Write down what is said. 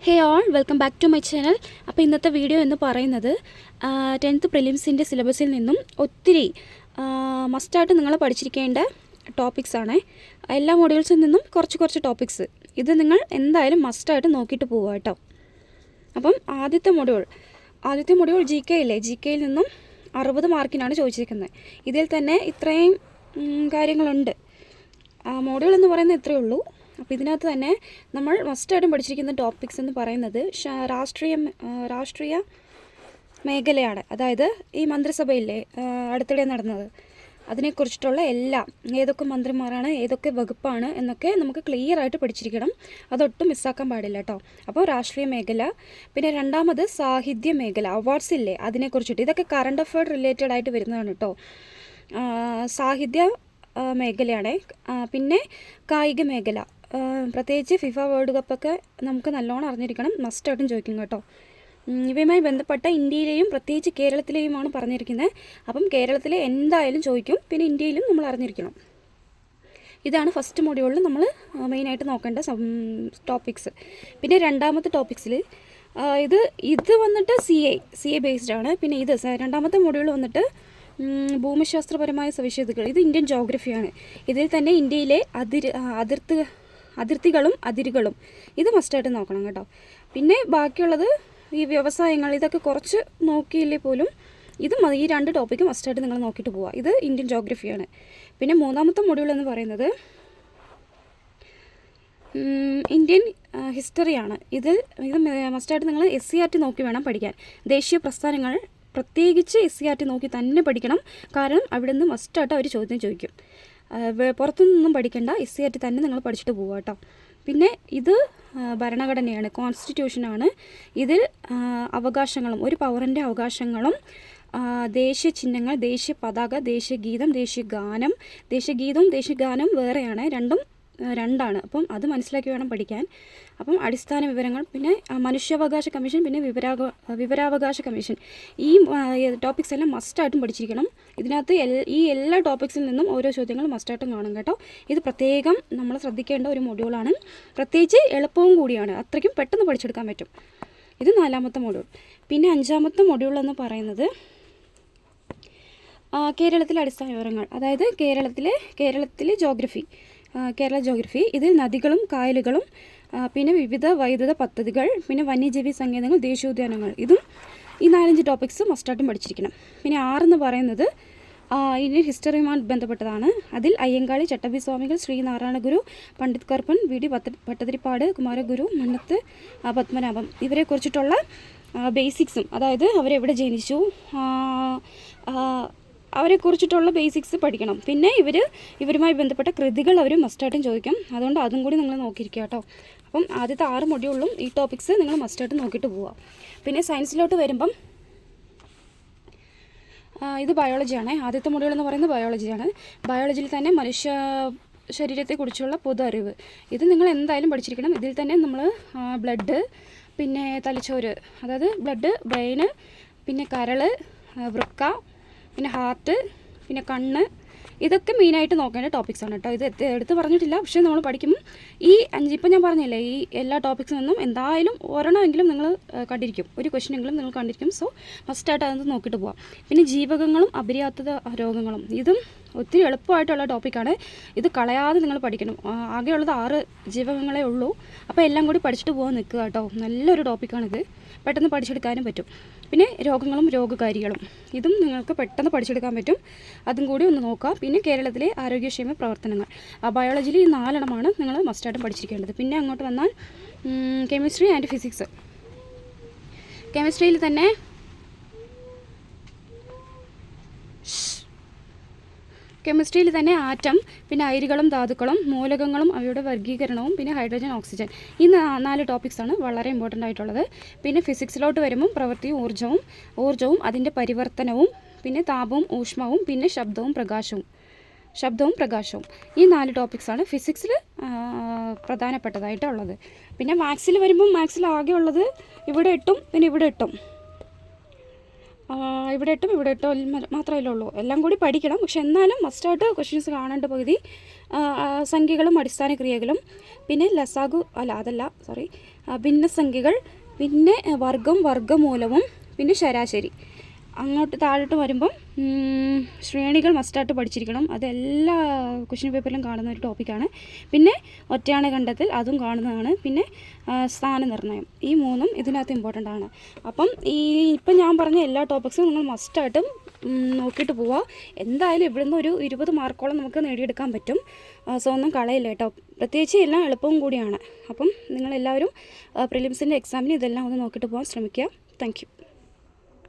Hey all welcome back to my channel. അപ്പോൾ ഇന്നത്തെ video എന്ന് പറയുന്നത് 10th പ്രിലിംസിൻ്റെ സിലബസിൽ നിന്നും ഒത്തിരി മസ്റ്റായിട്ട് നിങ്ങൾ പഠിച്ചിരിക്കേണ്ട ടോപ്പിക്സാണ്. എല്ലാ മോഡ്യൂൾസിൽ നിന്നും കുറച്ച് ടോപ്പിക്സ് ഇത് നിങ്ങൾ എന്തായാലും മസ്റ്റായിട്ട് നോക്കിയിട്ട് പോവുക കേട്ടോ. അപ്പം ആദ്യത്തെ മൊഡ്യൂൾ ജി കെ ഇല്ലേ, ജി കെയിൽ നിന്നും 60 മാർക്കിനാണ് ചോദിച്ചിരിക്കുന്നത്. ഇതിൽ തന്നെ ഇത്രയും കാര്യങ്ങളുണ്ട്. മോഡ്യൂൾ എന്ന് പറയുന്നത് ഇത്രയേ ഉള്ളൂ. അപ്പോൾ ഇതിനകത്ത് തന്നെ നമ്മൾ മസ്റ്റായിട്ടും പഠിച്ചിരിക്കുന്ന ടോപ്പിക്സ് എന്ന് പറയുന്നത് രാഷ്ട്രീയ മേഖലയാണ്. അതായത് ഈ മന്ത്രിസഭയില്ലേ അടുത്തിടെ നടന്നത്, അതിനെക്കുറിച്ചിട്ടുള്ള എല്ലാം, ഏതൊക്കെ മന്ത്രിമാരാണ്, ഏതൊക്കെ വകുപ്പാണ് എന്നൊക്കെ നമുക്ക് ക്ലിയർ ആയിട്ട് പഠിച്ചിരിക്കണം. അതൊട്ടും മിസ്സാക്കാൻ പാടില്ല കേട്ടോ. അപ്പോൾ രാഷ്ട്രീയ മേഖല, പിന്നെ രണ്ടാമത് സാഹിത്യ മേഖല, അവാർഡ്സ് ഇല്ലേ അതിനെക്കുറിച്ചിട്ട്, ഇതൊക്കെ കറണ്ട് അഫെയർ റിലേറ്റഡ് ആയിട്ട് വരുന്നതാണ് കേട്ടോ. സാഹിത്യ മേഖലയാണ്. പിന്നെ കായിക മേഖല, പ്രത്യേകിച്ച് ഫിഫ വേൾഡ് കപ്പൊക്കെ നമുക്ക് നല്ലോണം അറിഞ്ഞിരിക്കണം, മസ്റ്റായിട്ടും ചോദിക്കും കേട്ടോ. ഇവയുമായി ബന്ധപ്പെട്ട ഇന്ത്യയിലെയും പ്രത്യേകിച്ച് കേരളത്തിലെയുമാണ് പറഞ്ഞിരിക്കുന്നത്. അപ്പം കേരളത്തിലെ എന്തായാലും ചോദിക്കും, പിന്നെ ഇന്ത്യയിലും നമ്മൾ അറിഞ്ഞിരിക്കണം. ഇതാണ് ഫസ്റ്റ് മൊഡ്യൂളിൽ നമ്മൾ മെയിനായിട്ട് നോക്കേണ്ട ടോപ്പിക്സ്. പിന്നെ രണ്ടാമത്തെ ടോപ്പിക്സിൽ ഇത് വന്നിട്ട് സി എ ബേസ്ഡ് ആണ്. പിന്നെ രണ്ടാമത്തെ മൊഡ്യൂൾ വന്നിട്ട് ഭൂമിശാസ്ത്രപരമായ സവിശേഷതകൾ, ഇത് ഇന്ത്യൻ ജോഗ്രഫിയാണ്. ഇതിൽ തന്നെ ഇന്ത്യയിലെ അതിർത്തികളും അതിരുകളും ഇത് മസ്റ്റായിട്ട് നോക്കണം കേട്ടോ. പിന്നെ ബാക്കിയുള്ളത് ഈ വ്യവസായങ്ങൾ, ഇതൊക്കെ കുറച്ച് നോക്കിയില്ലേ പോലും ഈ 2 ടോപ്പിക്ക് മസ്റ്റായിട്ട് നിങ്ങൾ നോക്കിയിട്ട് പോവുക. ഇത് ഇന്ത്യൻ ജോഗ്രഫിയാണ്. പിന്നെ മൂന്നാമത്തെ മൊഡ്യൂൾ എന്ന് പറയുന്നത് ഇന്ത്യൻ ഹിസ്റ്ററിയാണ്. ഇത് മസ്റ്റായിട്ട് നിങ്ങൾ SCERT നോക്കി വേണം പഠിക്കാൻ. ദേശീയ പ്രസ്ഥാനങ്ങൾ പ്രത്യേകിച്ച് SCERT നോക്കി തന്നെ പഠിക്കണം. കാരണം അവിടെ നിന്ന് മസ്റ്റായിട്ട് അവർ ചോദ്യം ചോദിക്കും. പുറത്തുനിന്നും പഠിക്കേണ്ട, SCERT തന്നെ നിങ്ങൾ പഠിച്ചിട്ട് പോവുക കേട്ടോ. പിന്നെ ഇത് ഭരണഘടനയാണ്, കോൺസ്റ്റിറ്റ്യൂഷനാണ്. ഇതിൽ അവകാശങ്ങളും, ഒരു പൗരൻ്റെ അവകാശങ്ങളും, ദേശീയ ചിഹ്നങ്ങൾ, ദേശീയ പതാക, ദേശീയ ഗീതം, ദേശീയ ഗാനം വേറെയാണ്, രണ്ടാണ്. അപ്പം അത് മനസ്സിലാക്കി വേണം പഠിക്കാൻ. അപ്പം അടിസ്ഥാന വിവരങ്ങൾ, പിന്നെ മനുഷ്യാവകാശ കമ്മീഷൻ, പിന്നെ വിവരാവകാശ കമ്മീഷൻ, ഈ ടോപ്പിക്സ് എല്ലാം മസ്റ്റായിട്ടും പഠിച്ചിരിക്കണം. ഇതിനകത്ത് ഈ എല്ലാ ടോപ്പിക്സിൽ നിന്നും ഓരോ ചോദ്യങ്ങൾ മസ്റ്റായിട്ടും കാണും കേട്ടോ. ഇത് പ്രത്യേകം നമ്മൾ ശ്രദ്ധിക്കേണ്ട ഒരു മൊഡ്യൂളാണ്. പ്രത്യേകിച്ച് എളുപ്പവും കൂടിയാണ്, അത്രയ്ക്കും പെട്ടെന്ന് പഠിച്ചെടുക്കാൻ പറ്റും. ഇത് 4ാമത്തെ മൊഡ്യൂൾ. പിന്നെ 5ാമത്തെ മൊഡ്യൂൾ എന്ന് പറയുന്നത് കേരളത്തിലെ അടിസ്ഥാന വിവരങ്ങൾ, അതായത് കേരളത്തിലെ കേരള ജോഗ്രഫി. ഇതിൽ നദികളും കായലുകളും, പിന്നെ വിവിധ വൈദ്യുത പദ്ധതികൾ, പിന്നെ വന്യജീവി സങ്കേതങ്ങൾ, ദേശീയോദ്യാനങ്ങൾ, ഇതും ഈ 4-5 ടോപ്പിക്സ് മസ്റ്റായിട്ടും പഠിച്ചിരിക്കണം. പിന്നെ 6 എന്ന് പറയുന്നത് ഇന്ത്യൻ ഹിസ്റ്ററിയുമായി ബന്ധപ്പെട്ടതാണ്. അതിൽ അയ്യങ്കാളി, ചട്ടമ്പിസ്വാമികൾ, ശ്രീനാരായണ ഗുരു, പണ്ഡിറ്റ് കർപ്പൻ, VD ഭട്ടതിരിപ്പാട്, കുമാരഗുരു, മന്നത്ത് പത്മനാഭം, ഇവരെക്കുറിച്ചിട്ടുള്ള ബേസിക്സും, അതായത് അവരെവിടെ ജനിച്ചു, അവരെക്കുറിച്ചിട്ടുള്ള ബേസിക്സ് പഠിക്കണം. പിന്നെ ഇവരുമായി ബന്ധപ്പെട്ട കൃതികൾ അവർ മസ്റ്റായിട്ടും ചോദിക്കും. അതുകൊണ്ട് അതും കൂടി നിങ്ങൾ നോക്കിയിരിക്കുക കേട്ടോ. അപ്പം ആദ്യത്തെ 6 മൊഡ്യൂളിലും ഈ ടോപ്പിക്സ് നിങ്ങൾ മസ്റ്റായിട്ട് നോക്കിയിട്ട് പോവുക. പിന്നെ സയൻസിലോട്ട് വരുമ്പം ഇത് ബയോളജിയാണ്. ആദ്യത്തെ മൊഡ്യൂൾ എന്ന് പറയുന്നത് ബയോളജിയാണ്. ബയോളജിയിൽ തന്നെ മനുഷ്യ ശരീരത്തെക്കുറിച്ചുള്ള പൊതു അറിവ്, ഇത് നിങ്ങൾ എന്തായാലും പഠിച്ചിരിക്കണം. ഇതിൽ തന്നെ നമ്മൾ ബ്ലഡ്, പിന്നെ തലച്ചോറ്, അതായത് ബ്ലഡ്, ബ്രെയിന്, പിന്നെ കരൾ, വൃക്ക, പിന്നെ ഹാർട്ട്, പിന്നെ കണ്ണ്, ഇതൊക്കെ മെയിനായിട്ട് നോക്കേണ്ട ടോപ്പിക്സാണ് കേട്ടോ. ഇത് എടുത്ത് പറഞ്ഞിട്ടില്ല, പക്ഷേ നമ്മൾ പഠിക്കുമ്പോൾ ഈ 5 ഇപ്പം ഞാൻ പറഞ്ഞില്ലേ, ഈ എല്ലാ ടോപ്പിക്സിൽ നിന്നും എന്തായാലും ഒരെണ്ണമെങ്കിലും നിങ്ങൾ കണ്ടിരിക്കും, ഒരു ക്വസ്റ്റ്യനെങ്കിലും നിങ്ങൾ കണ്ടിരിക്കും. സോ മസ്റ്റായിട്ട് അതൊന്ന് നോക്കിയിട്ട് പോവാം. പിന്നെ ജീവകങ്ങളും അപര്യാപ്തത രോഗങ്ങളും, ഇതും ഒത്തിരി എളുപ്പമായിട്ടുള്ള ടോപ്പിക്കാണ്. ഇത് കളയാതെ നിങ്ങൾ പഠിക്കണം. ആകെയുള്ളത് 6 ജീവകങ്ങളേ ഉള്ളൂ. അപ്പോൾ എല്ലാം കൂടി പഠിച്ചിട്ട് പോകാൻ നിൽക്കുക കേട്ടോ. നല്ലൊരു ടോപ്പിക്കാണിത്, പെട്ടെന്ന് പഠിച്ചെടുക്കാനും പറ്റും. പിന്നെ രോഗങ്ങളും രോഗകാരികളും, ഇതും നിങ്ങൾക്ക് പെട്ടെന്ന് പഠിച്ചെടുക്കാൻ പറ്റും. അതും കൂടി ഒന്ന് നോക്കുക. പിന്നെ കേരളത്തിലെ ആരോഗ്യക്ഷേമ പ്രവർത്തനങ്ങൾ, ബയോളജിയിൽ ഈ 4 എണ്ണമാണ് നിങ്ങൾ മസ്റ്റായിട്ടും പഠിച്ചിരിക്കേണ്ടത്. പിന്നെ അങ്ങോട്ട് വന്നാൽ കെമിസ്ട്രി ആൻഡ് ഫിസിക്സ്. കെമിസ്ട്രിയിൽ തന്നെ ആറ്റം, പിന്നെ അയിരുകളും ധാതുക്കളും, മൂലകങ്ങളും അവയുടെ വർഗീകരണവും, പിന്നെ ഹൈഡ്രജൻ, ഓക്സിജൻ, ഈ 4 ടോപ്പിക്സാണ് വളരെ ഇമ്പോർട്ടൻ്റ് ആയിട്ടുള്ളത്. പിന്നെ ഫിസിക്സിലോട്ട് വരുമ്പം പ്രവൃത്തിയും ഊർജ്ജവും അതിൻ്റെ പരിവർത്തനവും, പിന്നെ താപവും ഊഷ്മവും, പിന്നെ ശബ്ദവും പ്രകാശവും, ഈ 4 ടോപ്പിക്സാണ് ഫിസിക്സിൽ പ്രധാനപ്പെട്ടതായിട്ടുള്ളത്. പിന്നെ മാത്സിൽ വരുമ്പം മാത്സിൽ ആകെ ഉള്ളത് ഇവിടെ 8ഉം പിന്നെ ഇവിടെ 8ഉം. ഇവിടെ ഇട്ടും മാത്രമല്ലേ ഉള്ളൂ, എല്ലാം കൂടി പഠിക്കണം. പക്ഷെ എന്നാലും മസ്റ്റായിട്ട് ക്വസ്റ്റ്യൻസ് കാണേണ്ട പകുതി സംഖ്യകളും അടിസ്ഥാന ക്രിയകളും, പിന്നെ ഭിന്നസംഖ്യകൾ, പിന്നെ വർഗം, വർഗ്ഗമൂലവും, പിന്നെ ശരാശരി. അങ്ങോട്ട് താഴോട്ട് വരുമ്പം ശ്രേണികൾ മസ്റ്റായിട്ട് പഠിച്ചിരിക്കണം. അതെല്ലാ ക്വസ്റ്റ്യൻ പേപ്പറിലും കാണുന്ന ഒരു ടോപ്പിക്കാണ്. പിന്നെ ഒറ്റയാണ കണ്ടെത്തൽ, അതും കാണുന്നതാണ്. പിന്നെ സ്ഥാനനിർണ്ണയം, ഈ മൂന്നും ഇതിനകത്ത് ഇമ്പോർട്ടൻ്റ് ആണ്. അപ്പം ഇപ്പം ഞാൻ പറഞ്ഞ എല്ലാ ടോപ്പിക്സും നിങ്ങൾ മസ്റ്റായിട്ടും നോക്കിയിട്ട് പോവുക. എന്തായാലും ഇവിടുന്ന് ഒരു 20 മാർക്കോളം നമുക്ക് നേടിയെടുക്കാൻ പറ്റും. സോ ഒന്നും കളയില്ല കേട്ടോ. പ്രത്യേകിച്ച് എല്ലാം എളുപ്പവും കൂടിയാണ്. അപ്പം നിങ്ങളെല്ലാവരും പ്രിലിംസിൻ്റെ എക്സാമിന് ഇതെല്ലാം ഒന്ന് നോക്കിയിട്ട് പോകാൻ ശ്രമിക്കുക. Thank you.